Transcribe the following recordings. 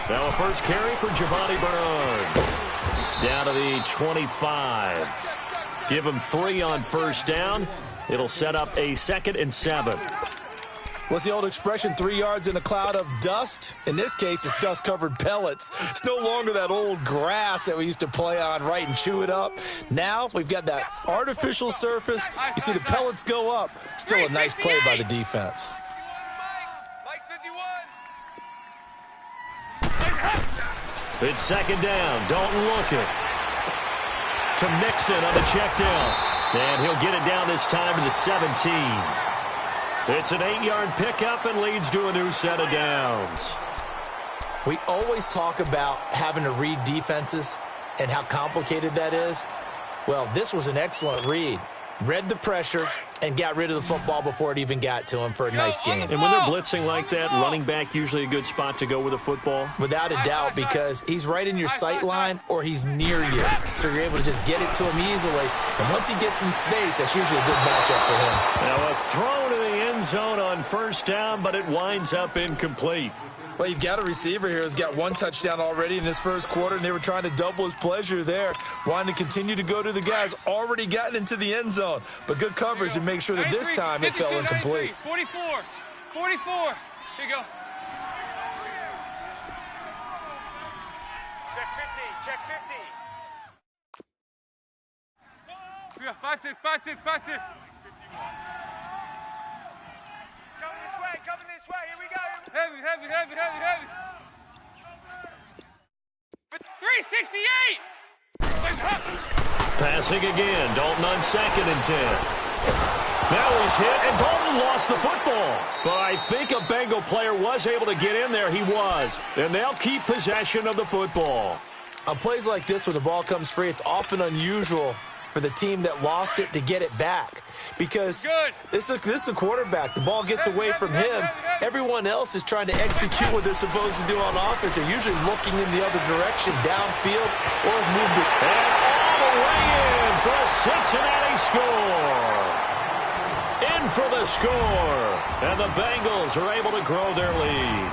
Now a first carry for Giovani Bernard. Down to the 25. Give him 3 on first down. It'll set up a 2nd and 7. What's the old expression, 3 yards in a cloud of dust? In this case, it's dust-covered pellets. It's no longer that old grass that we used to play on, right, and chew it up. Now we've got that artificial surface. You see the pellets go up. Still a nice play by the defense. It's 2nd down. Dalton looking to Mixon on the check down. And he'll get it down this time to the 17. It's an 8-yard pickup and leads to a new set of downs. We always talk about having to read defenses and how complicated that is. Well, this was an excellent read. Read the pressure and got rid of the football before it even got to him for a nice game. And when they're blitzing like that, running back usually a good spot to go with a football? Without a doubt, because he's right in your sight line or he's near you. So you're able to just get it to him easily. And once he gets in space, that's usually a good matchup for him. Now a throw to the end zone on first down, but it winds up incomplete. Well, you've got a receiver here who's got 1 touchdown already in this first quarter, and they were trying to double his pleasure there, wanting to continue to go to the guys already gotten into the end zone. But good coverage to make sure that this time it fell incomplete. 44. 44. Here you go. Check 50. Check 50. We got 5-6, 5-6, 5-6. Coming this way, here we go. Heavy. 368! Passing again, Dalton on 2nd and 10. Now he's hit, and Dalton lost the football. But I think a Bengal player was able to get in there. He was. And they'll keep possession of the football. On plays like this where the ball comes free, it's often unusual for the team that lost it to get it back. Because this is a quarterback. The ball gets away from him. Everyone else is trying to execute what they're supposed to do on offense. They're usually looking in the other direction, downfield, or move the... And all the way in for a Cincinnati score. In for the score. And the Bengals are able to grow their lead.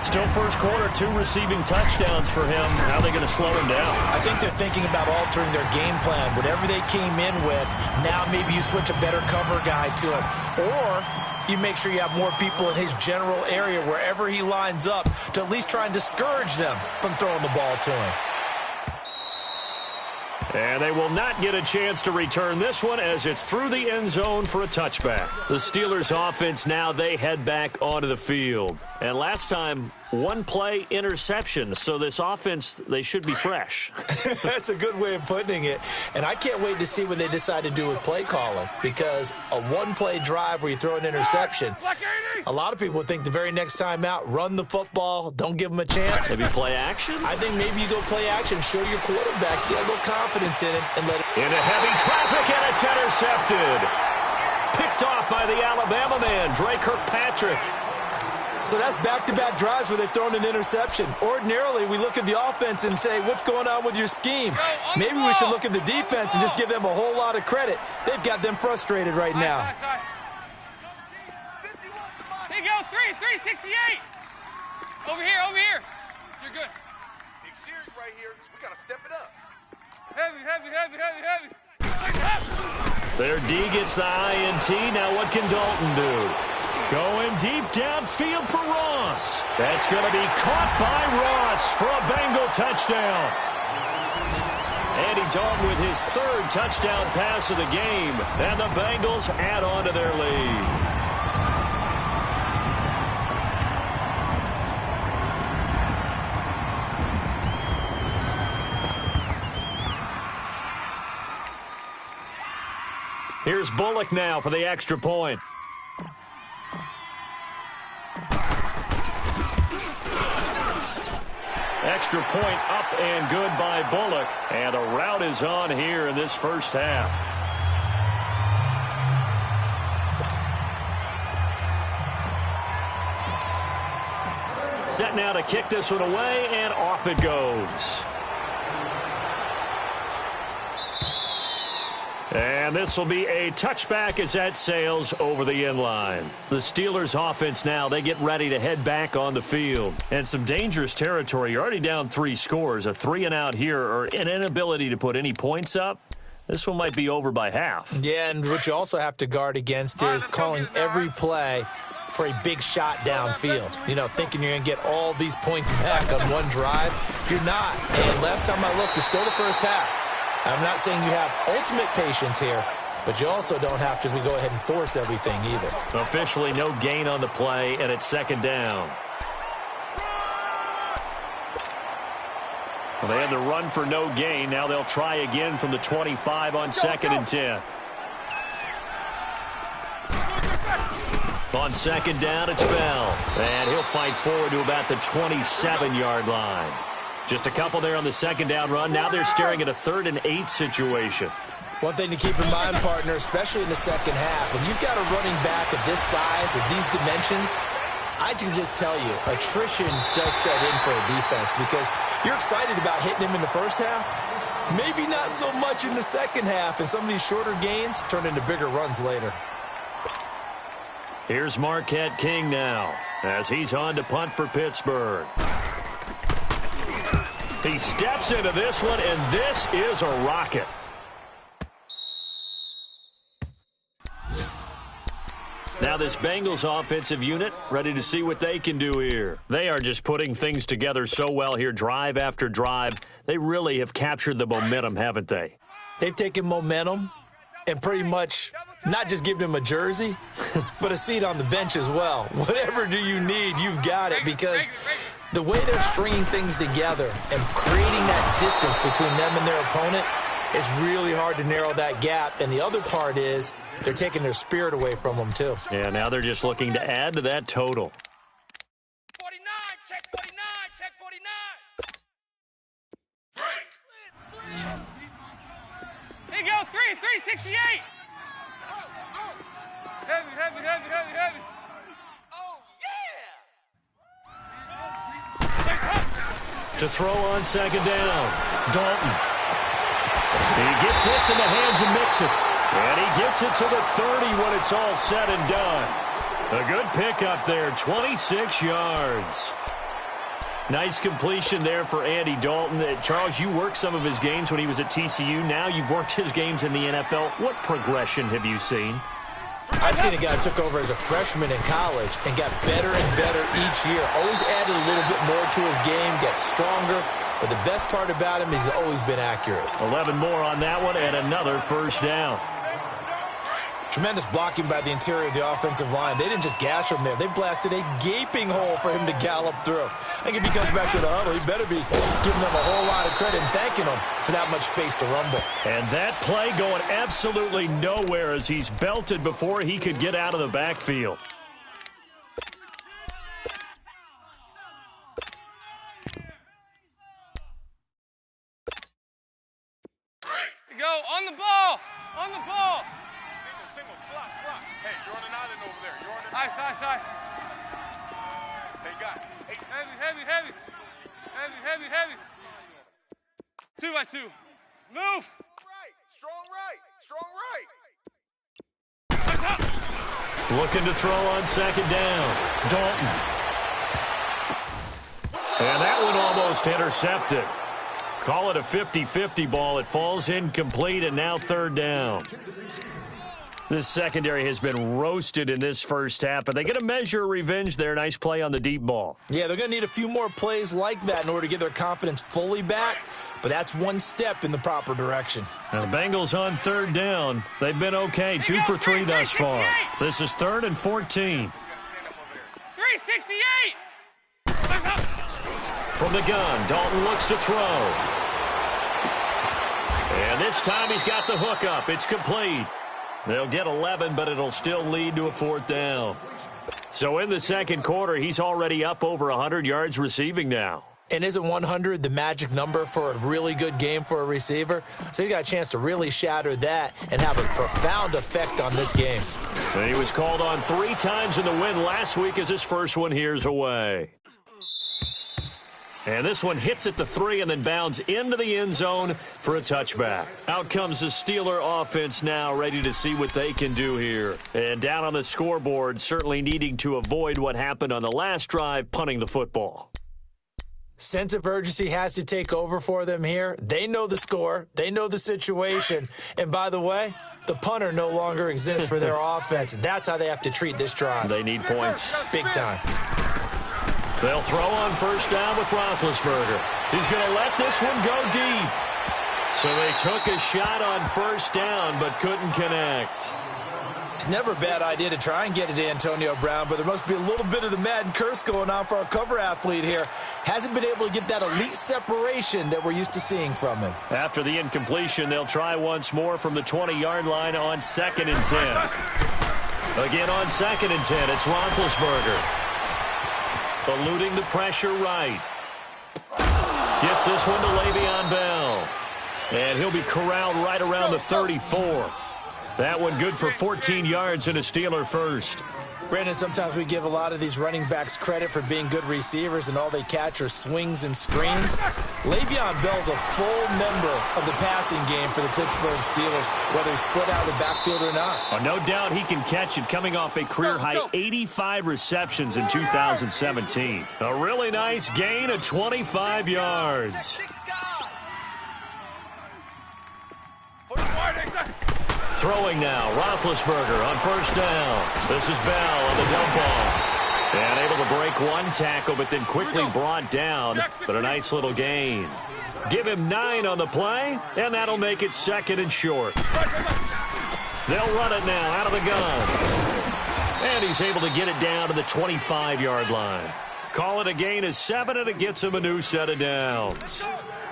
Still first quarter, 2 receiving touchdowns for him. How are they going to slow him down? I think they're thinking about altering their game plan. Whatever they came in with, now maybe you switch a better cover guy to him. Or you make sure you have more people in his general area wherever he lines up to at least try and discourage them from throwing the ball to him. And they will not get a chance to return this one as it's through the end zone for a touchback. The Steelers offense now, they head back onto the field. And last time, 1 play interception. So this offense, they should be fresh. That's a good way of putting it. And I can't wait to see what they decide to do with play calling. Because a 1-play drive where you throw an interception, a lot of people would think the very next time out, run the football, don't give them a chance. Maybe play action? I think maybe you go play action, show your quarterback, get a little confidence in it, and let it... Into heavy traffic, and it's intercepted. Picked off by the Alabama man, Dre Kirkpatrick. So that's back-to-back drives where they've thrown an interception. Ordinarily, we look at the offense and say, what's going on with your scheme? Maybe we should look at the defense and just give them a whole lot of credit. They've got them frustrated right now. Here you go, 368. Over here. You're good. Big series right here. We got to step it up. Heavy. Their D gets the INT. Now what can Dalton do? Going deep downfield for Ross. That's going to be caught by Ross for a Bengal touchdown. Andy Dalton with his 3rd touchdown pass of the game. And the Bengals add on to their lead. Here's Bullock now for the extra point. Extra point up and good by Bullock. And a rout is on here in this first half. Set now to kick this one away, and off it goes. And this will be a touchback as that sails over the end line. The Steelers offense now, they get ready to head back on the field. And some dangerous territory. You're already down 3 scores. A 3-and-out here or an inability to put any points up. This one might be over by half. Yeah, and what you also have to guard against is calling every play for a big shot downfield. You know, thinking you're going to get all these points back on one drive. You're not. And last time I looked, it's still the first half. I'm not saying you have ultimate patience here, but you also don't have to go ahead and force everything either. Officially no gain on the play, and it's 2nd down. Well, they had the run for no gain. Now they'll try again from the 25 on 2nd and 10. On 2nd down, it's Bell. And he'll fight forward to about the 27-yard line. Just a couple there on the 2nd down run. Now they're staring at a 3rd and 8 situation. One thing to keep in mind, partner, especially in the second half, when you've got a running back of this size, of these dimensions, I can just tell you, attrition does set in for a defense because you're excited about hitting him in the first half. Maybe not so much in the second half, and some of these shorter gains turn into bigger runs later. Here's Marquette King now as he's on to punt for Pittsburgh. He steps into this one, and this is a rocket. Now this Bengals offensive unit ready to see what they can do here. They are just putting things together so well here, drive after drive. They really have captured the momentum, haven't they? They've taken momentum and pretty much not just given him a jersey, but a seat on the bench as well. Whatever do you need, you've got it, because the way they're stringing things together and creating that distance between them and their opponent, it's really hard to narrow that gap. And the other part is they're taking their spirit away from them, too. Yeah, now they're just looking to add to that total. 49, check 49, check 49. There you go, 368. Heavy. Oh, yeah! To throw on 2nd down, Dalton. He gets this in the hands of Mixon. And he gets it to the 30 when it's all said and done. A good pickup there, 26 yards. Nice completion there for Andy Dalton. Charles, you worked some of his games when he was at TCU. Now you've worked his games in the NFL. What progression have you seen? I've seen a guy who took over as a freshman in college and got better and better each year. Always added a little bit more to his game, got stronger. But the best part about him is he's always been accurate. 11 more on that one and another first down. Tremendous blocking by the interior of the offensive line. They didn't just gash him there. They blasted a gaping hole for him to gallop through. I think if he comes back to the huddle, he better be giving them a whole lot of credit and thanking them for that much space to rumble. And that play going absolutely nowhere as he's belted before he could get out of the backfield. Go, on the ball. Single, slot. Hey, you're on an island over there. You're on an High. Hey, got it. Heavy. 2 by 2. Move. Strong right. Looking to throw on 2nd down. Dalton. And that one almost intercepted. Call it a 50-50 ball. It falls incomplete, and now 3rd down. This secondary has been roasted in this first half, but they get a measure of revenge there. Nice play on the deep ball. Yeah, they're going to need a few more plays like that in order to get their confidence fully back, but that's one step in the proper direction. Now the Bengals on 3rd down. They've been okay, 2 for 3 thus far. This is 3rd and 14. 368. From the gun, Dalton looks to throw. And this time he's got the hook up. It's complete. They'll get 11, but it'll still lead to a 4th down. So in the second quarter, he's already up over 100 yards receiving now. And isn't 100 the magic number for a really good game for a receiver? So he got a chance to really shatter that and have a profound effect on this game. And he was called on 3 times in the win last week as his first one here's away. And this one hits at the 3 and then bounds into the end zone for a touchback. Out comes the Steeler offense now, ready to see what they can do here. And down on the scoreboard, certainly needing to avoid what happened on the last drive, punting the football. Sense of urgency has to take over for them here. They know the score. They know the situation. And by the way, the punter no longer exists for their offense. That's how they have to treat this drive. They need points. Big time. They'll throw on first down with Roethlisberger. He's going to let this one go deep. So they took a shot on first down but couldn't connect. It's never a bad idea to try and get it to Antonio Brown, but there must be a little bit of the Madden curse going on for our cover athlete here. Hasn't been able to get that elite separation that we're used to seeing from him. After the incompletion, they'll try once more from the 20-yard line on 2nd and 10. Again on 2nd and 10, it's Roethlisberger. Eluding the pressure right. Gets this one to Le'Veon Bell. And he'll be corralled right around the 34. That one good for 14 yards and a Steeler first. Brandon, sometimes we give a lot of these running backs credit for being good receivers, and all they catch are swings and screens. Le'Veon Bell's a full member of the passing game for the Pittsburgh Steelers, whether he's split out of the backfield or not. Oh, no doubt he can catch it, coming off a career-high 85 receptions in 2017. A really nice gain of 25 yards. Throwing now, Roethlisberger on first down. This is Bell on the dump off. And able to break one tackle, but then quickly brought down. But a nice little gain. Give him 9 on the play, and that'll make it 2nd and short. They'll run it now out of the gun. And he's able to get it down to the 25-yard line. Call it a gain of 7, and it gets him a new set of downs.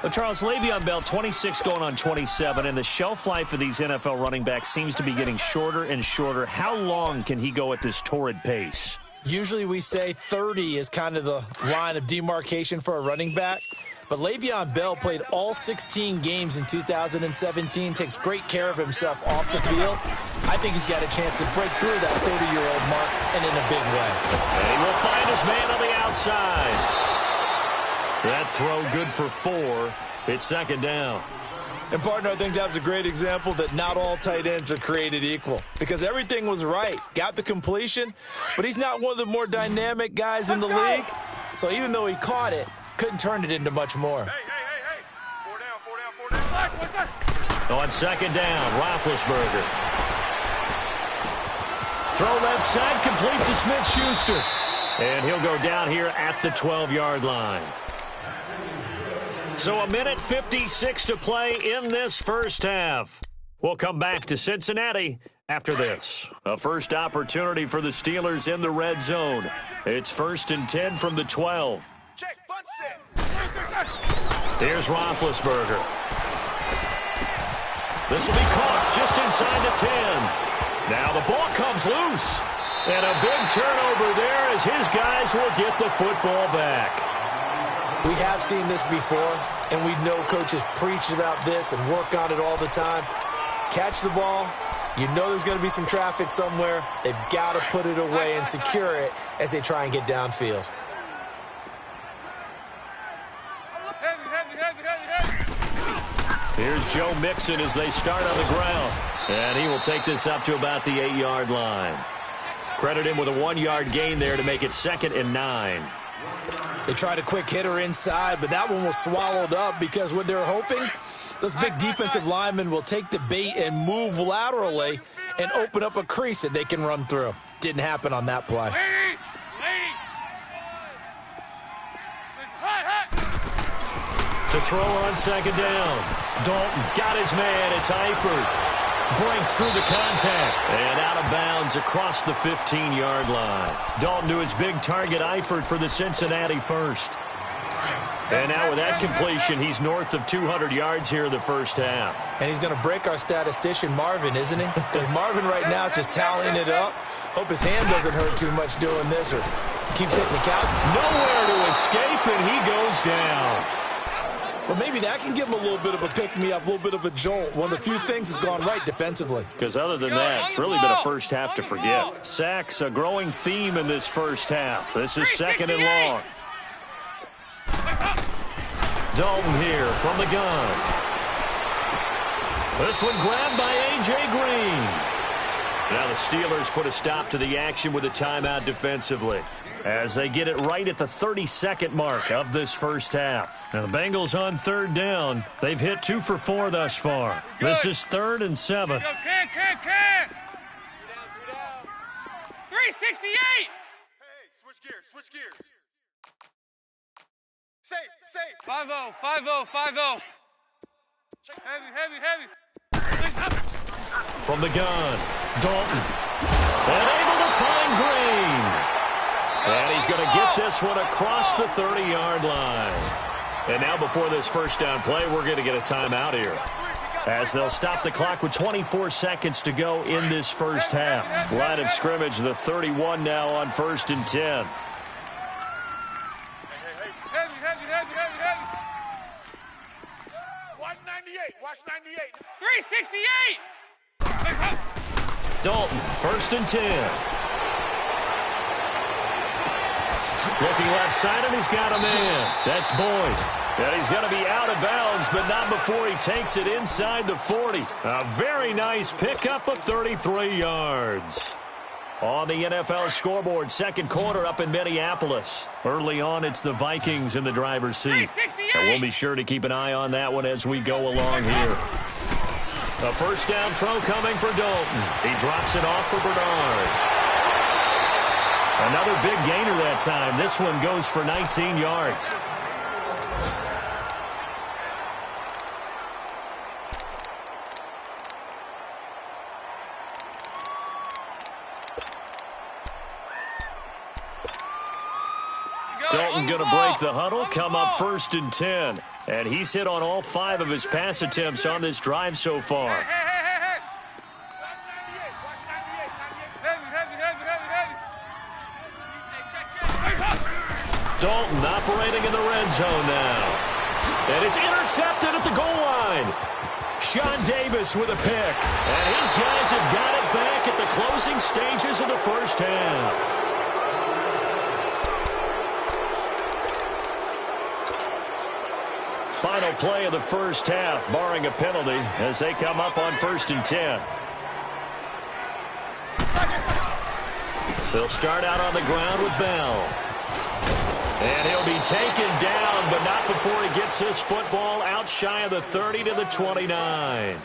Well, Charles, Le'Veon Bell, 26 going on 27, and the shelf life of these NFL running backs seems to be getting shorter and shorter. How long can he go at this torrid pace? Usually we say 30 is kind of the line of demarcation for a running back. But Le'Veon Bell played all 16 games in 2017, takes great care of himself off the field. I think he's got a chance to break through that 30-year-old mark, and in a big way. And he will find his man on the outside. That throw good for 4. It's 2nd down. And, partner, I think that was a great example that not all tight ends are created equal, because everything was right. Got the completion, but he's not one of the more dynamic guys in the league. So even though he caught it, couldn't turn it into much more. Hey. 4 down. On 2nd down, Roethlisberger. Throw left side, complete to Smith-Schuster. And he'll go down here at the 12-yard line. So 1:56 to play in this first half. We'll come back to Cincinnati after this. A first opportunity for the Steelers in the red zone. It's 1st and 10 from the 12. Check, punch set. Here's Roethlisberger. This will be caught just inside the 10. Now the ball comes loose. And a big turnover there as his guys will get the football back. We have seen this before, and we know coaches preach about this and work on it all the time. Catch the ball. You know there's going to be some traffic somewhere. They've got to put it away and secure it as they try and get downfield. Here's Joe Mixon as they start on the ground. And he will take this up to about the 8-yard line. Credit him with a 1-yard gain there to make it 2nd and 9. They tried a quick hitter inside, but that one was swallowed up because what they're hoping, those big defensive linemen will take the bait and move laterally and open up a crease that they can run through. Didn't happen on that play. To throw on 2nd down. Dalton got his man. It's Eifert. Breaks through the contact. And out of bounds across the 15-yard line. Dalton to his big target, Eifert, for the Cincinnati first. And now with that completion, he's north of 200 yards here in the first half. And he's going to break our statistician, Marvin, isn't he? Because Marvin right now is just tallying it up. Hope his hand doesn't hurt too much doing this or keeps hitting the couch. Nowhere to escape, and he goes down. Well, maybe that can give him a little bit of a pick-me-up, a little bit of a jolt. One of the few things has gone right defensively. Because other than that, it's really been a first half to forget. Sacks, a growing theme in this first half. This is 2nd and long. Dalton here from the gun. This one grabbed by A.J. Green. Now the Steelers put a stop to the action with a timeout defensively as they get it right at the 32nd mark of this first half. Now the Bengals on third down. They've hit 2 for 4 thus far. This is 3rd and 7. Can. 368. Hey, switch gears. Safe. 5-0. Heavy. From the gun, Dalton. And able to find Green. And he's going to get this one across the 30-yard line. And now before this first down play, we're going to get a timeout here, as they'll stop the clock with 24 seconds to go in this first half. Line of scrimmage, the 31 now on 1st and 10. Heavy. Watch 98. 368. Dalton, 1st and 10. Looking left side, and he's got a man. That's Boyd. And he's going to be out of bounds, but not before he takes it inside the 40. A very nice pickup of 33 yards. On the NFL scoreboard, second quarter up in Minneapolis. Early on, it's the Vikings in the driver's seat. And we'll be sure to keep an eye on that one as we go along here. A first down throw coming for Dalton. He drops it off for Bernard. Another big gainer that time. This one goes for 19 yards. Dalton going to break the huddle, come up 1st and 10. And he's hit on all 5 of his pass attempts on this drive so far. Heavy. Dalton operating in the red zone now. And it's intercepted at the goal line. Sean Davis with a pick. And his guys have got it back at the closing stages of the first half. Final play of the first half, barring a penalty, as they come up on 1st and 10. They'll start out on the ground with Bell. And he'll be taken down, but not before he gets this football out shy of the 30 to the 29.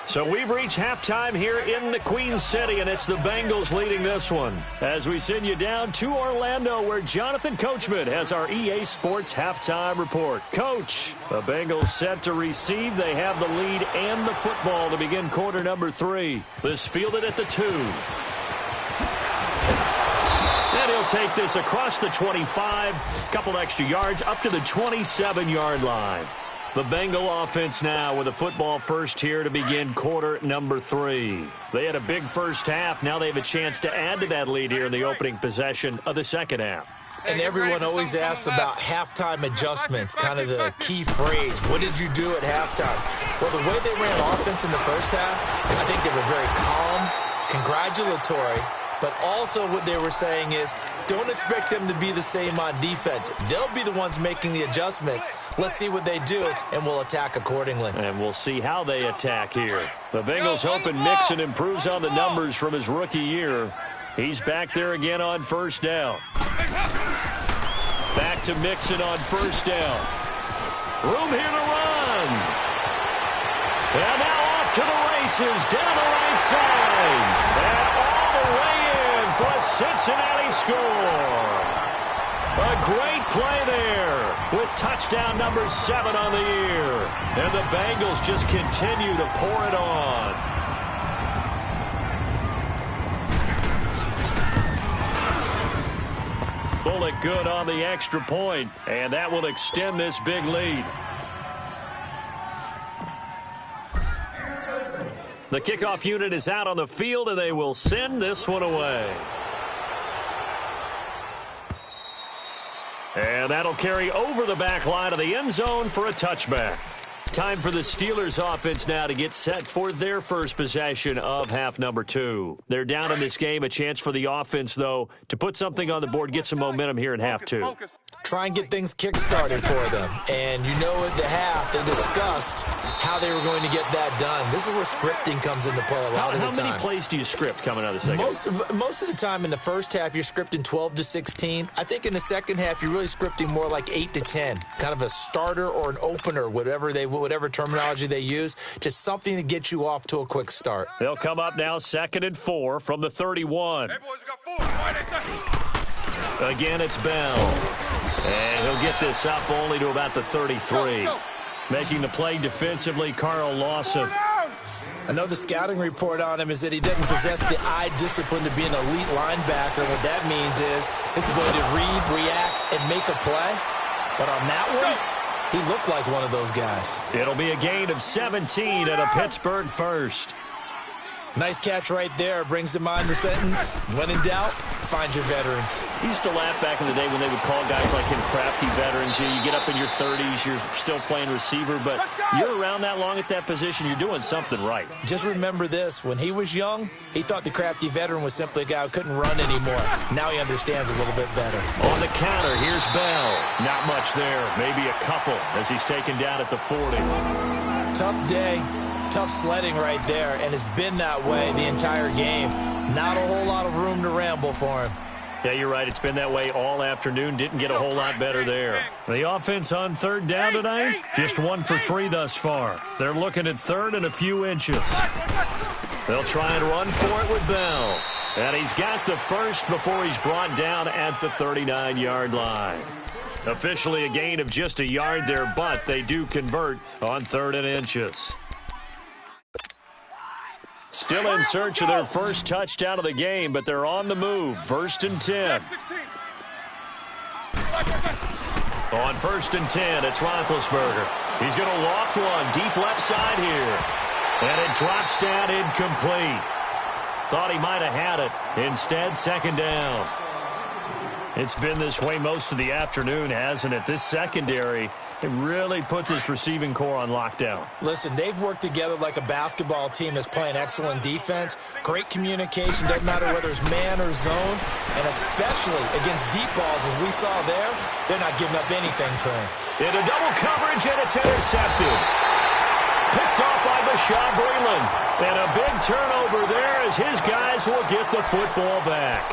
So we've reached halftime here in the Queen City, and it's the Bengals leading this one. As we send you down to Orlando, where Jonathan Coachman has our EA Sports halftime report. Coach, the Bengals set to receive. They have the lead and the football to begin quarter number 3. This fielded at the 2. And he'll take this across the 25, couple extra yards, up to the 27-yard line. The Bengal offense now with a football first here to begin quarter number 3. They had a big first half. Now they have a chance to add to that lead here in the opening possession of the second half. And everyone always asks about halftime adjustments, kind of the key phrase. What did you do at halftime? Well, the way they ran offense in the first half, I think they were very calm, congratulatory, but also what they were saying is, don't expect them to be the same on defense. They'll be the ones making the adjustments. Let's see what they do, and we'll attack accordingly. And we'll see how they attack here. The Bengals hoping Mixon improves on the numbers from his rookie year. He's back there again on first down. Back to Mixon on first down. Room here to run. And now off to the races down the right side. And all the way in for a Cincinnati score. A great play there with touchdown number 7 on the year. And the Bengals just continue to pour it on. Bullet good on the extra point, and that will extend this big lead. The kickoff unit is out on the field, and they will send this one away. And that'll carry over the back line of the end zone for a touchback. Time for the Steelers offense now to get set for their first possession of half number 2. They're down in this game. A chance for the offense, though, to put something on the board, get some momentum here in half 2. try and get things kick-started for them. And you know at the half, they discussed how they were going to get that done. This is where scripting comes into play a lot of the time. How many plays do you script coming out of the second? Most of the time in the first half, you're scripting 12 to 16. I think in the second half, you're really scripting more like 8 to 10. Kind of a starter or an opener, whatever terminology they use. Just something to get you off to a quick start. They'll come up now 2nd and 4 from the 31. Hey, boys, we got 4. Again, it's Bell. And he'll get this up only to about the 33. Making the play defensively, Carl Lawson. I know the scouting report on him is that he doesn't possess the eye discipline to be an elite linebacker. What that means is his ability to read, react, and make a play. But on that one, he looked like one of those guys. It'll be a gain of 17 and a Pittsburgh first. Nice catch right there. Brings to mind the sentence, when in doubt, find your veterans. I used to laugh back in the day when they would call guys like him crafty veterans. You get up in your 30s, you're still playing receiver, but you're around that long at that position, you're doing something right. Just remember this. When he was young, he thought the crafty veteran was simply a guy who couldn't run anymore. Now he understands a little bit better. On the counter, here's Bell. Not much there, maybe a couple as he's taken down at the 40. Tough day. Tough sledding right there, and it's been that way the entire game. Not a whole lot of room to ramble for him. Yeah, you're right. It's been that way all afternoon. Didn't get a whole lot better there. The offense on 3rd down tonight, just 1 for 3 thus far. They're looking at 3rd and a few inches. They'll try and run for it with Bell. And he's got the first before he's brought down at the 39-yard line. Officially a gain of just a yard there, but they do convert on 3rd and inches. Still in search of their first touchdown of the game, but they're on the move. 1st and 10. On 1st and 10, it's Roethlisberger. He's going to loft one deep left side here. And it drops down incomplete. Thought he might have had it. Instead, 2nd down. It's been this way most of the afternoon, hasn't it? This secondary, it really put this receiving core on lockdown. Listen, they've worked together like a basketball team that's playing excellent defense. Great communication, doesn't matter whether it's man or zone. And especially against deep balls, as we saw there, they're not giving up anything to him. Into double coverage, and it's intercepted. Picked off by Bashaud Breeland. And a big turnover there as his guys will get the football back.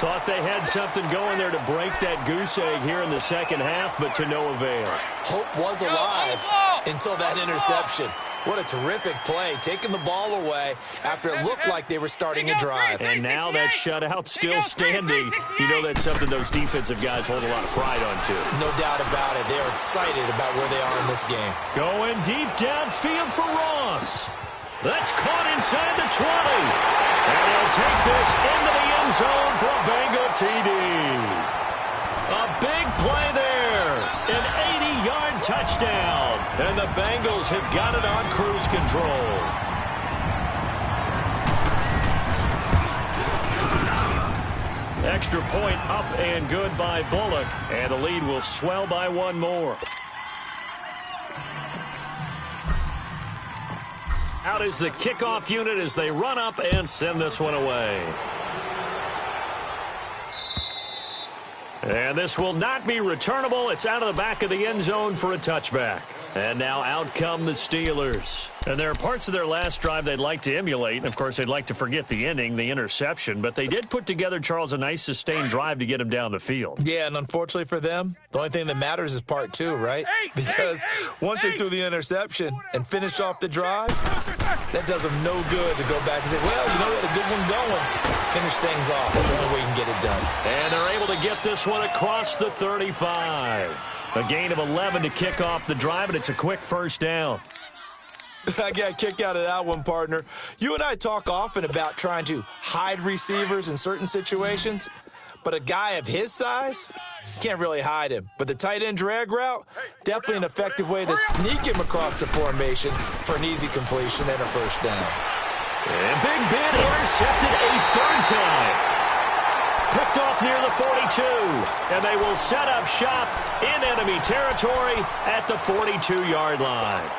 Thought they had something going there to break that goose egg here in the second half, but to no avail. Hope was alive until that interception. What a terrific play, taking the ball away after it looked like they were starting a drive. And now that shutout still standing. You know that's something those defensive guys hold a lot of pride on, too. No doubt about it. They are excited about where they are in this game. Going deep downfield for Ross. That's caught inside the 20. And he'll take this into the end zone for a Bengal TD. A big play there. An 80-yard touchdown. And the Bengals have got it on cruise control. Extra point up and good by Bullock. And the lead will swell by 1 more. Out is the kickoff unit as they run up and send this one away. And this will not be returnable. It's out of the back of the end zone for a touchback. And now out come the Steelers. And there are parts of their last drive they'd like to emulate. And, of course, they'd like to forget the ending, the interception. But they did put together, Charles, a nice sustained drive to get him down the field. Yeah, and unfortunately for them, the only thing that matters is part 2, right? Because once they threw the interception and finished off the drive, that does them no good to go back and say, well, you know, we had a good one going. Finish things off. That's the only way you can get it done. And they're able to get this one across the 35. A gain of 11 to kick off the drive, and it's a quick first down. I got a kick out of that one, partner. You and I talk often about trying to hide receivers in certain situations, but a guy of his size, can't really hide him. But the tight end drag route, definitely an effective way to sneak him across the formation for an easy completion and a first down. And Big Ben intercepted a 3rd time. Picked off near the 42, and they will set up shop in enemy territory at the 42-yard line.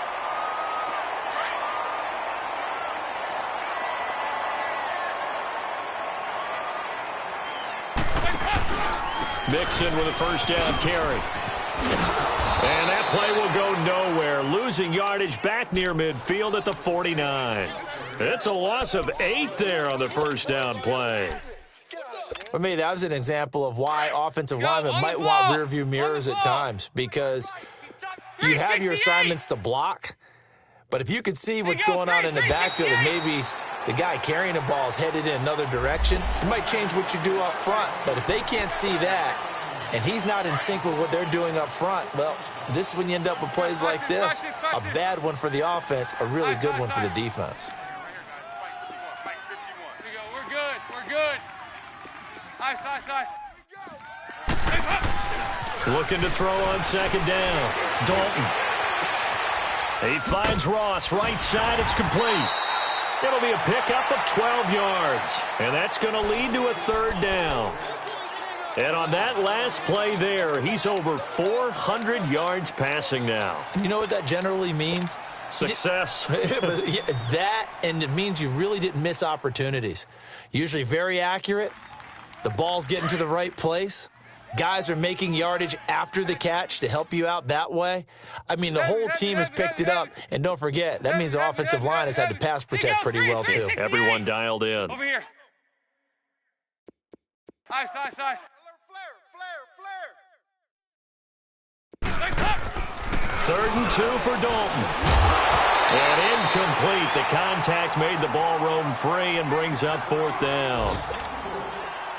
Mixon with a first down carry. And that play will go nowhere, losing yardage back near midfield at the 49. It's a loss of 8 there on the first down play. For me, that was an example of why offensive linemen might want rearview mirrors at times, because you have your assignments to block, but if you could see what's going on in the backfield and maybe the guy carrying the ball is headed in another direction, it might change what you do up front. But if they can't see that and he's not in sync with what they're doing up front, well, this is when you end up with plays like this. A bad one for the offense, a really good one for the defense. We're good. We're good. Nice. Looking to throw on second down. Dalton. He finds Ross, right side. It's complete. It'll be a pickup of 12 yards. And that's going to lead to a third down. And on that last play there, he's over 400 yards passing now. You know what that generally means? Success. That, and it means you really didn't miss opportunities. Usually very accurate. The ball's getting to the right place. Guys are making yardage after the catch to help you out that way. I mean, the whole team has picked it up. And don't forget, that means the offensive line has had to pass protect pretty well, too. Everyone dialed in. Over here. Nice. Third and 2 for Dalton. And incomplete. The contact made the ball roam free and brings up fourth down.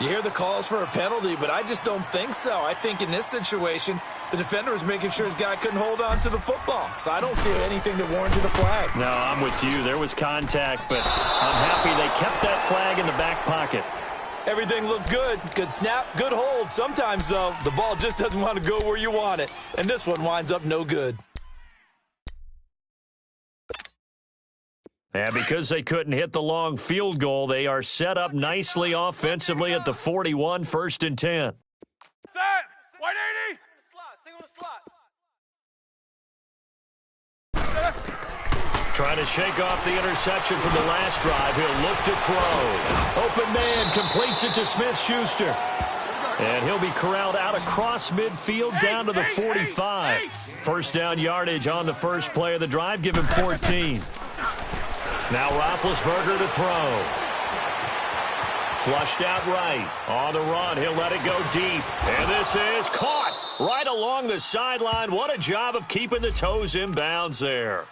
You hear the calls for a penalty, but I just don't think so. I think in this situation, the defender was making sure his guy couldn't hold on to the football. So I don't see anything that warranted a flag. No, I'm with you. There was contact, but I'm happy they kept that flag in the back pocket. Everything looked good. Good snap, good hold. Sometimes, though, the ball just doesn't want to go where you want it. And this one winds up no good. And because they couldn't hit the long field goal, they are set up nicely offensively at the 41, first and 10. Set! 180! Trying to shake off the interception from the last drive. He'll look to throw. Open man completes it to Smith-Schuster. And he'll be corralled out across midfield down to the 45. First down yardage on the first play of the drive. Give him 14. Now Roethlisberger to throw. Flushed out right. On the run. He'll let it go deep. And this is caught right along the sideline. What a job of keeping the toes in bounds there.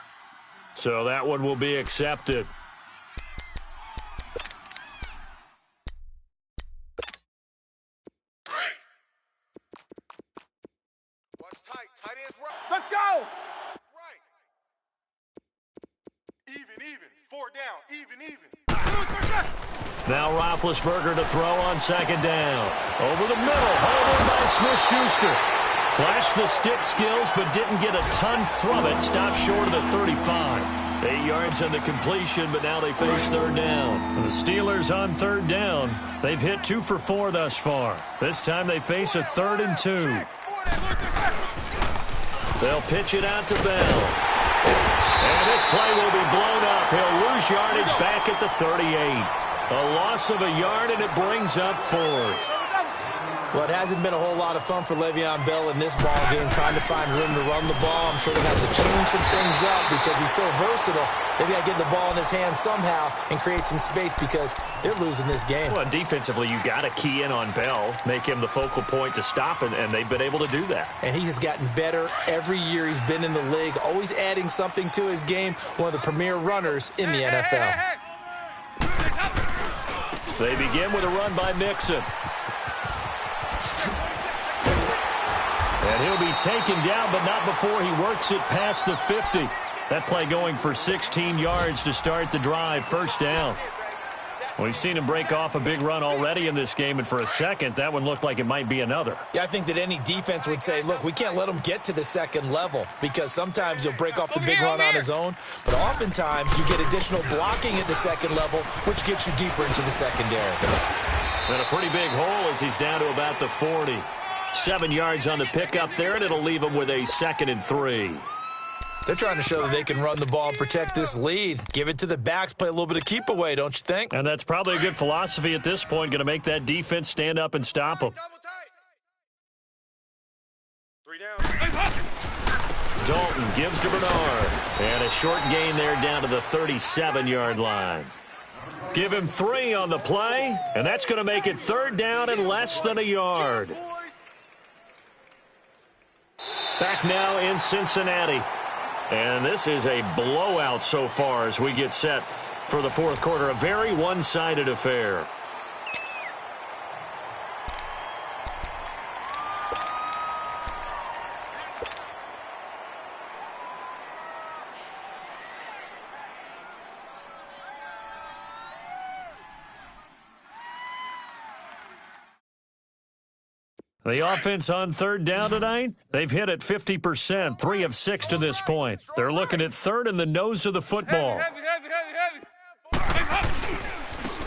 So that one will be accepted. Watch tight. Tight ends right. Let's go! Right. Even. 4 down. Even. Now Roethlisberger to throw on second down. Over the middle. Hauled in by Smith-Schuster. Flashed the stick skills, but didn't get a ton from it. Stopped short of the 35. 8 yards on the completion, but now they face third down. And the Steelers on third down. They've hit 2 for 4 thus far. This time they face a 3rd and 2. They'll pitch it out to Bell. And this play will be blown up. He'll lose yardage back at the 38. A loss of a yard, and it brings up 4th. Well, it hasn't been a whole lot of fun for Le'Veon Bell in this ball game, trying to find room to run the ball. I'm sure they'll have to change some things up because he's so versatile. They've got to get the ball in his hands somehow and create some space because they're losing this game. Well, defensively, you got to key in on Bell, make him the focal point to stop, and they've been able to do that. And he has gotten better every year he's been in the league, always adding something to his game, one of the premier runners in the NFL. They begin with a run by Mixon. And he'll be taken down, but not before he works it past the 50. That play going for 16 yards to start the drive. First down. We've seen him break off a big run already in this game, and for a second, that one looked like it might be another. Yeah, I think that any defense would say, look, we can't let him get to the second level because sometimes he'll break off the big run on his own, but oftentimes you get additional blocking at the second level, which gets you deeper into the secondary. And a pretty big hole as he's down to about the 40. 7 yards on the pickup there, and it'll leave him with a 2nd and 3. They're trying to show that they can run the ball and protect this lead. Give it to the backs, play a little bit of keep away, don't you think? And that's probably a good philosophy at this point, going to make that defense stand up and stop them. 3 down. Dalton gives to Bernard. And a short gain there down to the 37-yard line. Give him 3 on the play, and that's going to make it 3rd down and less than a yard. Back now in Cincinnati. And this is a blowout so far as we get set for the 4th quarter. A very one-sided affair. The offense on 3rd down tonight, they've hit it 50%, 3 of 6 to this point. They're looking at 3rd in the nose of the football.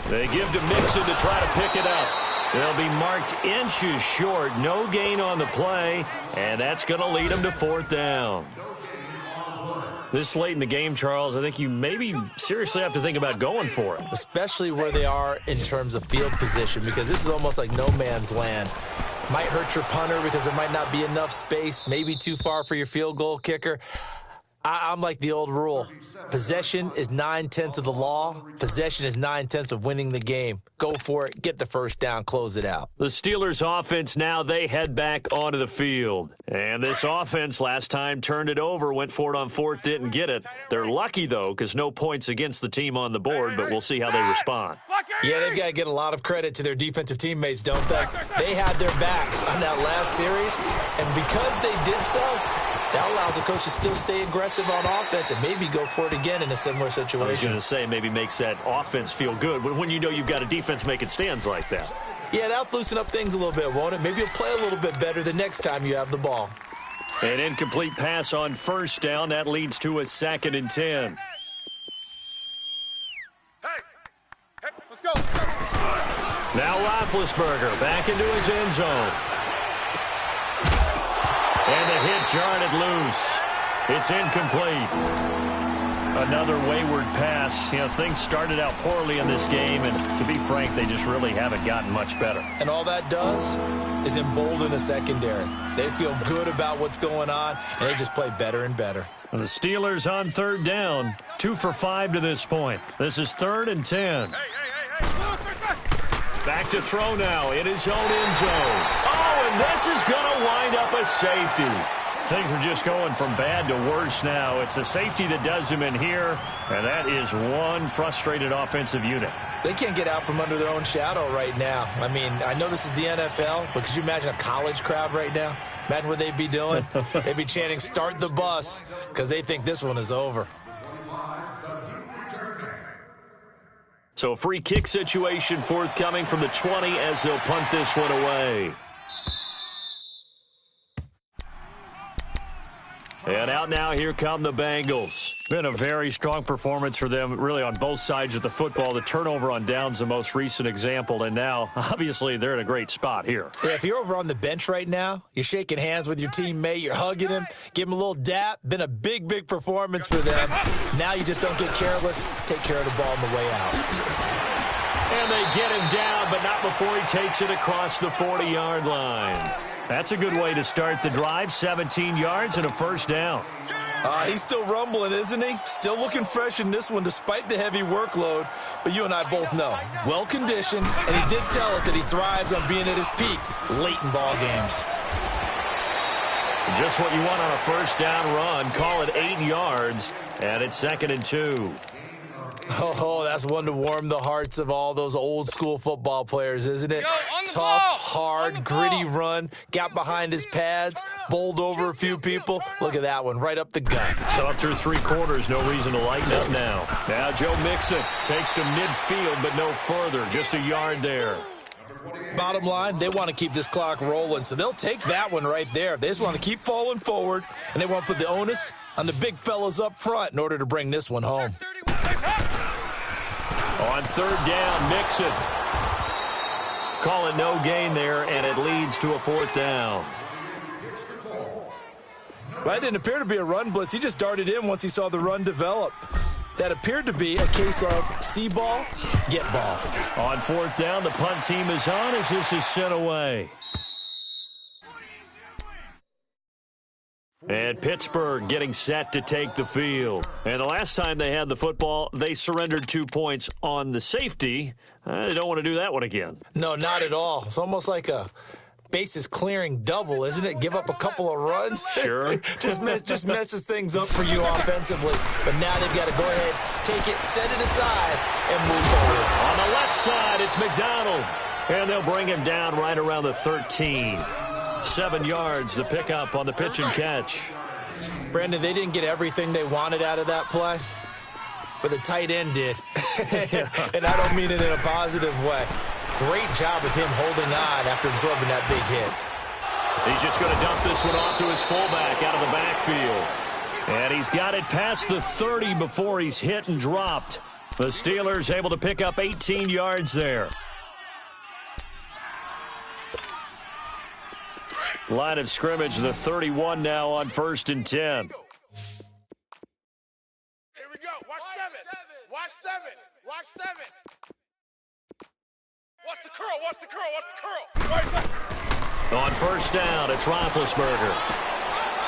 They give to Mixon to try to pick it up. They'll be marked inches short, no gain on the play, and that's going to lead them to 4th down. This late in the game, Charles, I think you maybe seriously have to think about going for it. Especially where they are in terms of field position, because this is almost like no man's land. Might hurt your punter because there might not be enough space, maybe too far for your field goal kicker. I'm like the old rule. Possession is 9/10 of the law. Possession is 9/10 of winning the game. Go for it. Get the 1st down. Close it out. The Steelers offense now, they head back onto the field. And this offense last time turned it over, went for it on 4th, didn't get it. They're lucky, though, because no points against the team on the board, but we'll see how they respond. Yeah, they've got to get a lot of credit to their defensive teammates, don't they? They had their backs on that last series, and because they did so, that allows the coach to still stay aggressive on offense and maybe go for it again in a similar situation. I was going to say maybe makes that offense feel good when you know you've got a defense making stands like that. Yeah, that'll loosen up things a little bit, won't it? Maybe you'll play a little bit better the next time you have the ball. An incomplete pass on 1st down. That leads to a 2nd and 10. Hey, let's go. Now Roethlisberger back into his end zone. And the hit jarred it loose. It's incomplete. Another wayward pass. You know, things started out poorly in this game, and to be frank, they just really haven't gotten much better. And all that does is embolden the secondary. They feel good about what's going on, and they just play better and better. And the Steelers on 3rd down, 2 for 5 to this point. This is 3rd and 10. Back to throw now in his own end zone. Oh, and this is going to wind up a safety. Things are just going from bad to worse now. It's a safety that does them in here, and that is one frustrated offensive unit. They can't get out from under their own shadow right now. I mean, I know this is the NFL, but could you imagine a college crowd right now? Imagine what they'd be doing. They'd be chanting, "Start the bus," because they think this one is over. So a free kick situation forthcoming from the 20 as they'll punt this one away. And out now, here come the Bengals. Been a very strong performance for them, really, on both sides of the football. The turnover on downs, the most recent example, and now, obviously, they're in a great spot here. Yeah, if you're over on the bench right now, you're shaking hands with your teammate, you're hugging him, give him a little dap. Been a big, big performance for them. Now you just don't get careless. Take care of the ball on the way out. And they get him down, but not before he takes it across the 40-yard line. That's a good way to start the drive. 17 yards and a 1st down. He's still rumbling, isn't he? Still looking fresh in this one despite the heavy workload. But you and I both know, well-conditioned, and he did tell us that he thrives on being at his peak late in ball games. Just what you want on a 1st down run. Call it 8 yards, and it's 2nd and 2. Oh, that's one to warm the hearts of all those old-school football players, isn't it? Tough, hard, gritty run, got behind his pads, bowled over a few people. Look at that one, right up the gut. So up through 3 quarters, no reason to lighten up now. Now Joe Mixon takes to midfield, but no further, just a yard there. Bottom line, they want to keep this clock rolling, so they'll take that one right there. They just want to keep falling forward, and they want to put the onus on the big fellas up front in order to bring this one home. On 3rd down, Mixon. Call it no gain there, and it leads to a 4th down. Well, that didn't appear to be a run blitz. He just darted in once he saw the run develop. That appeared to be a case of see ball, get ball. On 4th down, the punt team is on as this is sent away. And Pittsburgh getting set to take the field. And the last time they had the football, they surrendered 2 points on the safety. They don't want to do that one again. No, not at all. It's almost like a bases clearing double, isn't it? Give up a couple of runs. Sure. just messes things up for you offensively. But now they've got to go ahead, take it, set it aside, and move forward. On the left side, it's McDonald. And they'll bring him down right around the 13. 7 yards, the pickup on the pitch and catch. Brandon, they didn't get everything they wanted out of that play, but the tight end did. And I don't mean it in a positive way. Great job of him holding on after absorbing that big hit. He's just going to dump this one off to his fullback out of the backfield. And he's got it past the 30 before he's hit and dropped. The Steelers able to pick up 18 yards there. Line of scrimmage, the 31 now on 1st and 10. Here we go. Watch 7. Watch 7. Watch 7. Watch the curl. Watch the curl. Watch the curl. On 1st down, it's Roethlisberger.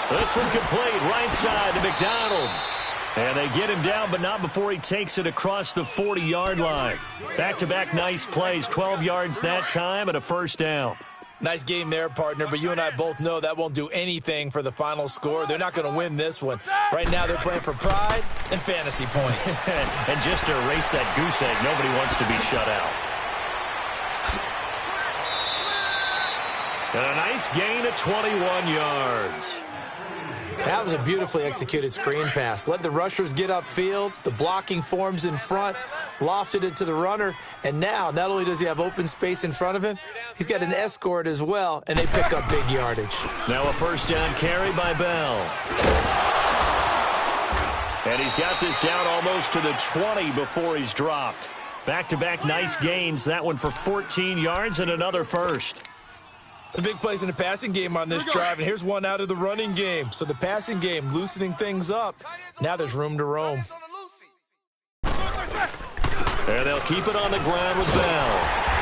This one complete, right side to McDonald. And they get him down, but not before he takes it across the 40-yard line. Back-to-back nice plays, 12 yards that time and a 1st down. Nice game there, partner, but you and I both know that won't do anything for the final score. They're not going to win this one. Right now they're playing for pride and fantasy points. And just to erase that goose egg, nobody wants to be shut out. And a nice gain of 21 yards. That was a beautifully executed screen pass. Let the rushers get upfield. The blocking forms in front. Lofted it to the runner. And now, not only does he have open space in front of him, he's got an escort as well, and they pick up big yardage. Now a 1st down carry by Bell. And he's got this down almost to the 20 before he's dropped. Back-to-back nice gains. That one for 14 yards and another 1st. Some big plays in the passing game on this drive, and here's one out of the running game. So the passing game loosening things up. Now there's room to roam. And they'll keep it on the ground with Bell.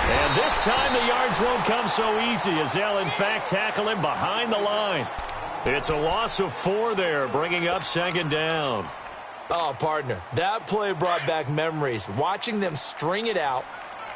And this time the yards won't come so easy as they'll, in fact, tackle him behind the line. It's a loss of 4 there, bringing up 2nd down. Oh, partner, that play brought back memories. Watching them string it out,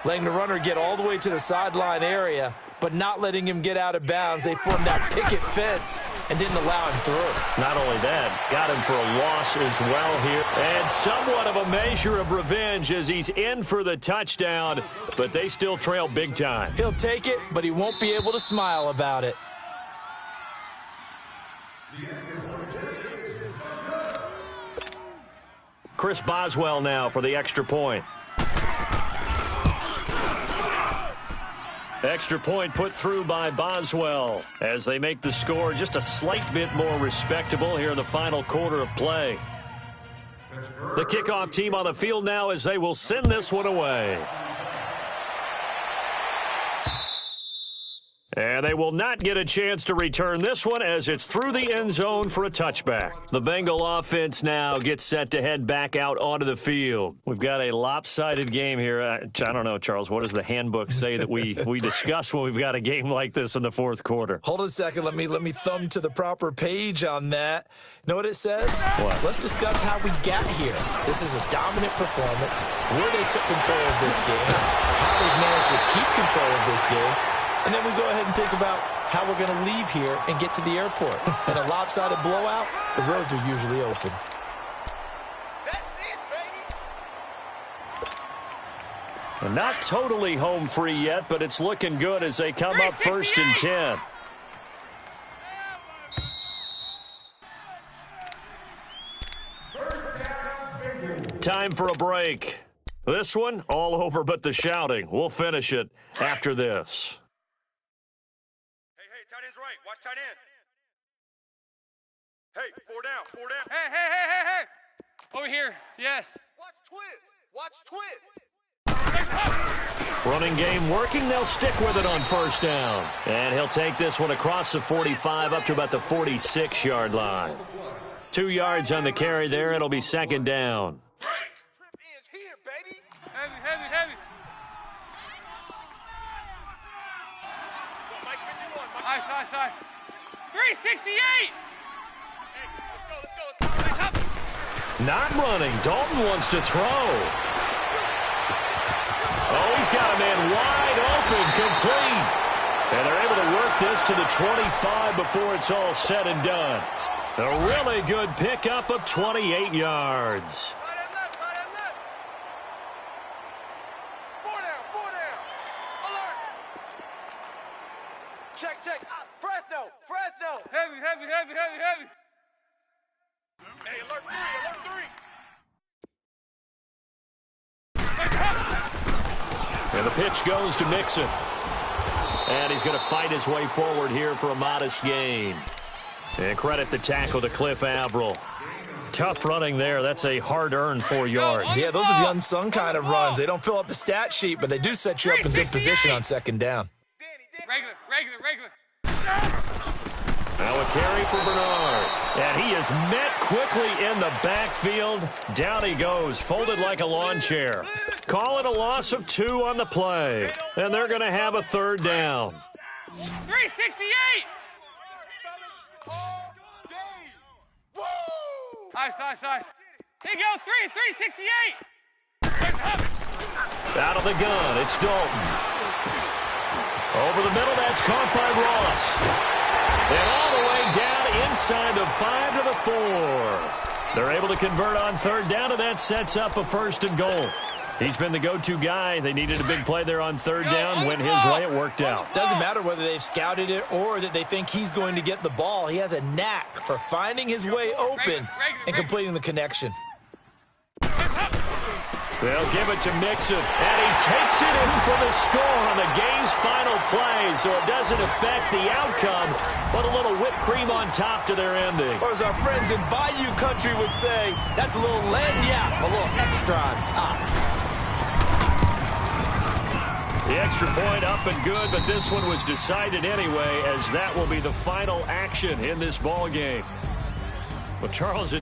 letting the runner get all the way to the sideline area, but not letting him get out of bounds. They formed that picket fence and didn't allow him through. Not only that, got him for a loss as well here. And somewhat of a measure of revenge as he's in for the touchdown, but they still trail big time. He'll take it, but he won't be able to smile about it. Chris Boswell now for the extra point. Extra point put through by Boswell as they make the score just a slight bit more respectable here in the final quarter of play. The kickoff team on the field now as they will send this one away. And they will not get a chance to return this one as it's through the end zone for a touchback. The Bengal offense now gets set to head back out onto the field. We've got a lopsided game here. I don't know, Charles, what does the handbook say that we discuss when we've got a game like this in the 4th quarter? Hold on a second. Let me thumb to the proper page on that. Know what it says? What? Let's discuss how we got here. This is a dominant performance, where they took control of this game, how they've managed to keep control of this game. And then we go ahead and think about how we're going to leave here and get to the airport. In a lopsided blowout, the roads are usually open. That's it, baby. And not totally home free yet, but it's looking good as they come up 1st and 10. Time for a break. This one, all over but the shouting. We'll finish it after this. Hey, tight end's right. Watch tight end. Hey, 4 down, 4 down. Hey. Over here. Yes. Watch twist. Watch twist. Running game working. They'll stick with it on 1st down. And he'll take this one across the 45 up to about the 46-yard line. 2 yards on the carry there. It'll be 2nd down. Trip ends here, baby. Heavy. Mike 51. Nice. 368. Not running. Dalton wants to throw. Oh, he's got a man wide open, complete. And they're able to work this to the 25 before it's all said and done. A really good pickup of 28 yards. Check. Fresno. Heavy. Hey, alert 3. And the pitch goes to Mixon. And he's going to fight his way forward here for a modest gain. And credit the tackle to Cliff Avril. Tough running there. That's a hard-earned 4 yards. Yeah, those are the unsung kind of runs. They don't fill up the stat sheet, but they do set you up in good position on second down. Regular. Now a carry for Bernard. And he is met quickly in the backfield. Down he goes, folded like a lawn chair. Call it a loss of 2 on the play. And they're going to have a third down. 368. Nice. Here you go, 368. Out of the gun, it's Dalton. Over the middle, that's caught by Ross. And all the way down inside the 5 to the 4. They're able to convert on third down, and that sets up a 1st and goal. He's been the go-to guy. They needed a big play there on third down. Went his way, it worked out. Doesn't matter whether they've scouted it or that they think he's going to get the ball. He has a knack for finding his way open and completing the connection. They'll give it to Mixon, and he takes it in for the score on the game's final play, so it doesn't affect the outcome, but a little whipped cream on top to their ending. Or as our friends in Bayou Country would say, that's a little lagniappe, a little extra on top. The extra point up and good, but this one was decided anyway, as that will be the final action in this ball game. Well, Charles...